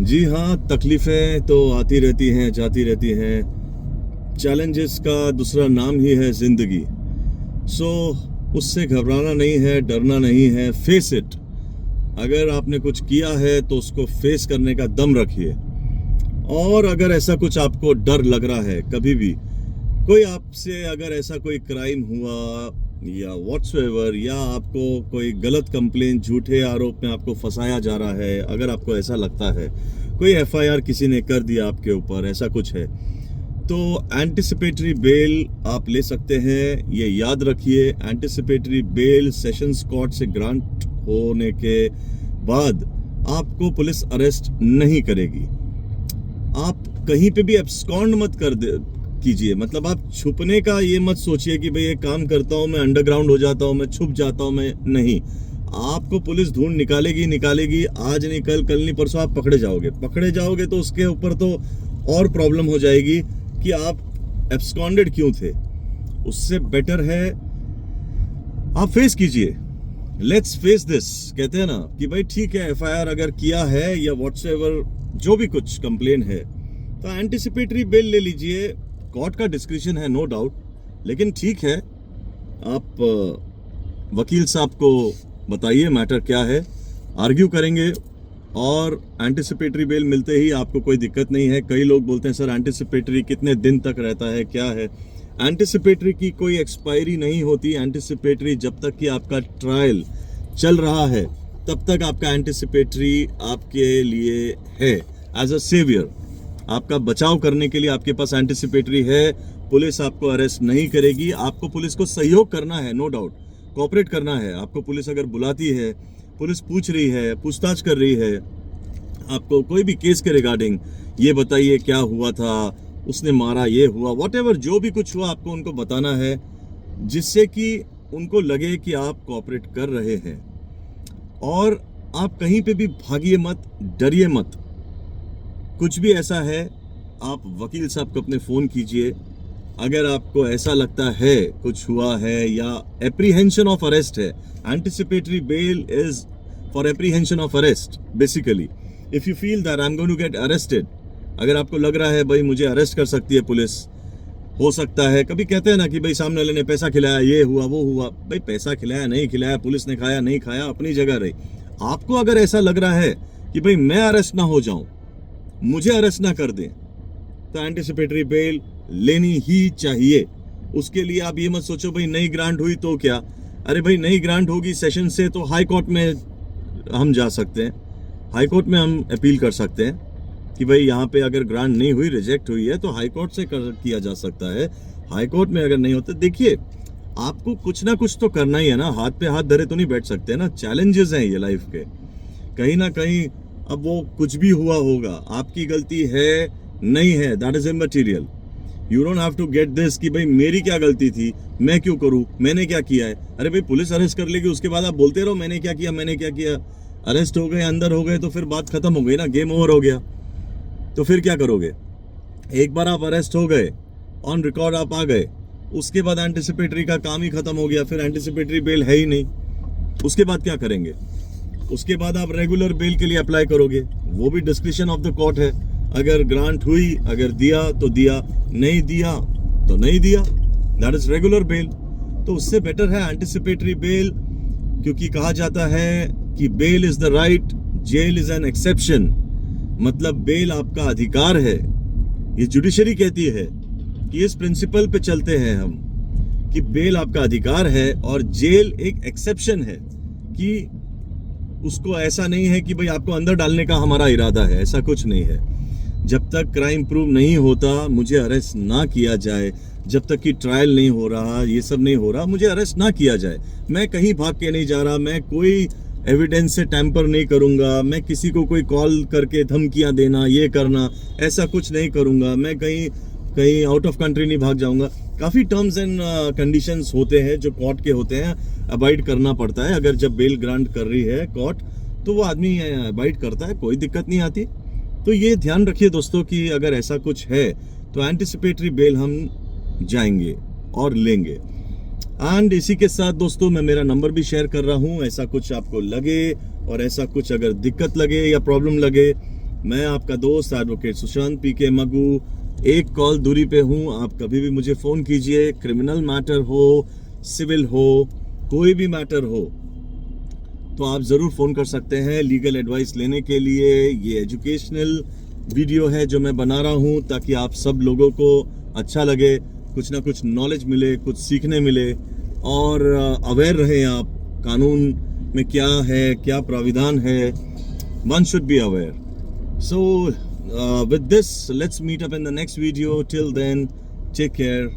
जी हाँ, तकलीफ़ें तो आती रहती हैं, जाती रहती हैं। चैलेंजेस का दूसरा नाम ही है ज़िंदगी। सो उससे घबराना नहीं है, डरना नहीं है, फेस इट। अगर आपने कुछ किया है तो उसको फेस करने का दम रखिए। और अगर ऐसा कुछ आपको डर लग रहा है कभी भी, कोई आपसे अगर ऐसा कोई क्राइम हुआ या व्हाट्सएवर, या आपको कोई गलत कंप्लेन, झूठे आरोप में आपको फंसाया जा रहा है, अगर आपको ऐसा लगता है कोई एफआईआर किसी ने कर दिया आपके ऊपर, ऐसा कुछ है, तो एंटिसिपेटरी बेल आप ले सकते हैं। ये याद रखिए, एंटिसिपेटरी बेल सेशंस कोर्ट से ग्रांट होने के बाद आपको पुलिस अरेस्ट नहीं करेगी। आप कहीं पे भी एब्सकॉन्ड मत कीजिए। मतलब आप छुपने का ये मत सोचिए कि भाई ये काम करता हूँ मैं, अंडरग्राउंड हो जाता हूँ मैं, छुप जाता हूँ मैं। नहीं, आपको पुलिस ढूंढ निकालेगी। आज नहीं कल, कल नहीं परसों आप पकड़े जाओगे तो उसके ऊपर तो और प्रॉब्लम हो जाएगी कि आप एब्सकॉन्डेड क्यों थे। उससे बेटर है आप फेस कीजिए। Let's face this. कहते हैं ना कि भाई ठीक है, एफआईआर अगर किया है या व्हाट्सएवर जो भी कुछ कंप्लेन है, तो एंटिसिपेटरी बेल ले लीजिए। कोर्ट का डिस्क्रिप्शन है, नो डाउट, लेकिन ठीक है, आप वकील साहब को बताइए मैटर क्या है, आर्ग्यू करेंगे। और एंटिसिपेटरी बेल मिलते ही आपको कोई दिक्कत नहीं है। कई लोग बोलते हैं सर एंटिसिपेटरी कितने दिन तक रहता है, क्या है। एंटिसिपेटरी की कोई एक्सपायरी नहीं होती। एंटिसिपेटरी जब तक कि आपका ट्रायल चल रहा है तब तक आपका एंटिसिपेटरी आपके लिए है, एज अ सेवियर। आपका बचाव करने के लिए आपके पास एंटिसिपेटरी है। पुलिस आपको अरेस्ट नहीं करेगी। आपको पुलिस को सहयोग करना है, नो डाउट, कोऑपरेट करना है। आपको पुलिस अगर बुलाती है, पुलिस पूछ रही है, पूछताछ कर रही है आपको कोई भी केस के रिगार्डिंग, ये बताइए क्या हुआ था, उसने मारा, ये हुआ, व्हाटएवर जो भी कुछ हुआ, आपको उनको बताना है, जिससे कि उनको लगे कि आप कोऑपरेट कर रहे हैं। और आप कहीं पे भी भागिए मत, डरिए मत। कुछ भी ऐसा है, आप वकील साहब को अपने फ़ोन कीजिए। अगर आपको ऐसा लगता है कुछ हुआ है या एप्रीहेंशन ऑफ अरेस्ट है, anticipatory bail is for apprehension of arrest basically. If you feel that I am going to get arrested, अगर आपको लग रहा है भाई मुझे अरेस्ट कर सकती है पुलिस, हो सकता है, कभी कहते हैं ना कि भाई सामने वाले ने पैसा खिलाया, ये हुआ वो हुआ, भाई पैसा खिलाया नहीं खिलाया, पुलिस ने खाया नहीं खाया, अपनी जगह रही। आपको अगर ऐसा लग रहा है कि भाई मैं अरेस्ट ना हो जाऊं, मुझे अरेस्ट ना कर दें, तो एंटिसिपेटरी बेल लेनी ही चाहिए। उसके लिए आप ये मत सोचो भाई नई ग्रांट हुई तो क्या। अरे भाई नई ग्रांट होगी सेशन से तो हाई कोर्ट में हम जा सकते हैं, हाई कोर्ट में हम अपील कर सकते हैं कि भाई यहाँ पे अगर ग्रांट नहीं हुई, रिजेक्ट हुई है, तो हाई कोर्ट से किया जा सकता है। हाई कोर्ट में अगर नहीं होता, देखिए आपको कुछ ना कुछ तो करना ही है ना, हाथ पे हाथ धरे तो नहीं बैठ सकते ना। चैलेंजेस हैं ये लाइफ के, कहीं ना कहीं। अब वो कुछ भी हुआ होगा, आपकी गलती है नहीं है, that is immaterial. You don't have to get this कि भाई मेरी क्या गलती थी, मैं क्यों करूं, मैंने क्या किया है। अरे भाई पुलिस अरेस्ट कर लेगी, उसके बाद आप बोलते रहो मैंने क्या किया, मैंने क्या किया। अरेस्ट हो गए, अंदर हो गए, तो फिर बात खत्म हो गई ना, गेम ओवर हो गया। तो फिर क्या करोगे। एक बार आप अरेस्ट हो गए, ऑन रिकॉर्ड आप आ गए, उसके बाद एंटिसिपेटरी का काम ही खत्म हो गया। फिर एंटिसिपेटरी बेल है ही नहीं, उसके बाद क्या करेंगे। उसके बाद आप रेगुलर बेल के लिए अप्लाई करोगे, वो भी डिस्क्रिप्शन ऑफ द कोर्ट है। अगर ग्रांट हुई, अगर दिया तो दिया, नहीं दिया तो नहीं दिया, दैट इज रेगुलर बेल। तो उससे बेटर है एंटिसिपेटरी बेल, क्योंकि कहा जाता है कि bail is the right, jail is an exception. मतलब बेल आपका अधिकार है। ये जुडिशरी कहती है कि इस प्रिंसिपल पे चलते हैं हम कि बेल आपका अधिकार है और जेल एक एक्सेप्शन है, कि उसको ऐसा नहीं है कि भाई आपको अंदर डालने का हमारा इरादा है, ऐसा कुछ नहीं है। जब तक क्राइम प्रूव नहीं होता, मुझे अरेस्ट ना किया जाए, जब तक कि ट्रायल नहीं हो रहा, ये सब नहीं हो रहा, मुझे अरेस्ट ना किया जाए। मैं कहीं भाग के नहीं जा रहा, मैं कोई एविडेंस से टैंपर नहीं करूंगा, मैं किसी को कोई कॉल करके धमकियां देना, ये करना, ऐसा कुछ नहीं करूंगा। मैं कहीं आउट ऑफ कंट्री नहीं भाग जाऊंगा। काफ़ी टर्म्स एंड कंडीशंस होते हैं जो कोर्ट के होते हैं, अबाइड करना पड़ता है। अगर जब बेल ग्रांट कर रही है कोर्ट, तो वो आदमी अबाइड करता है, कोई दिक्कत नहीं आती। तो ये ध्यान रखिए दोस्तों कि अगर ऐसा कुछ है तो एंटिसिपेटरी बेल हम जाएंगे और लेंगे। एंड इसी के साथ दोस्तों मैं मेरा नंबर भी शेयर कर रहा हूँ। ऐसा कुछ आपको लगे और ऐसा कुछ अगर दिक्कत लगे या प्रॉब्लम लगे, मैं आपका दोस्त एडवोकेट सुशांत पीके मगू एक कॉल दूरी पे हूँ। आप कभी भी मुझे फ़ोन कीजिए, क्रिमिनल मैटर हो, सिविल हो, कोई भी मैटर हो तो आप ज़रूर फ़ोन कर सकते हैं लीगल एडवाइस लेने के लिए। ये एजुकेशनल वीडियो है जो मैं बना रहा हूँ ताकि आप सब लोगों को अच्छा लगे, कुछ ना कुछ नॉलेज मिले, कुछ सीखने मिले और अवेयर रहें आप कानून में क्या है, क्या प्राविधान है। One should be aware. So with this, let's meet up in the next video. Till then, take care.